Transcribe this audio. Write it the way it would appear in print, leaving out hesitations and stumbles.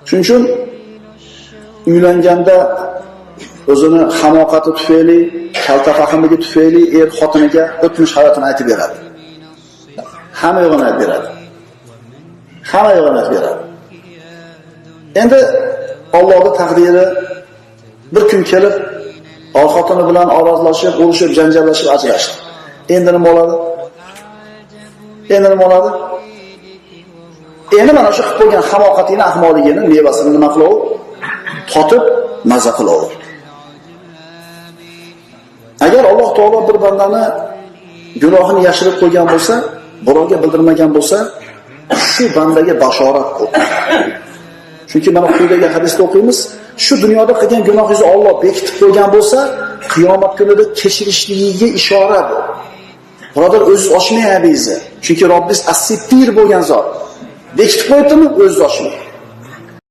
Shuning uchun uylanganda o'zini hamoqati tufayli, kaltafahmligi tufayli xotiniga o'tmish hayotini aytib beradi. Hamma yo'g'ini aytib beradi. Hamma yo'g'ini aytib beradi. Endi Allohning taqdiri bir kun kelib, xotini bilan orozlashib, urishib, janjallashib ajrashdi. Endi nima bo'ladi? Endi mana shu qilib qo'ygan hamoqatingni, ahmoqligini, mevasini nima qilaver? Totib, mazza qilaver. Agar Alloh taolo bir bandani gunohini yashirib qo'ygan bo'lsa, birovga bildirmagan bo'lsa, shu bandaga bashorat bu. Chunki mana quyidagi hadisda o'qiymiz, shu dunyoda qilgan gunohingizni Alloh bekitib qo'ygan bo'lsa, qiyomat kunida kechirishligiga ishora bu. Birodar, o'zingiz ochmang aybingizni. Chunki Robbingiz as-sittir bo'lgan zot. Bekitib qo'yibdimi, o'zingiz ochmang.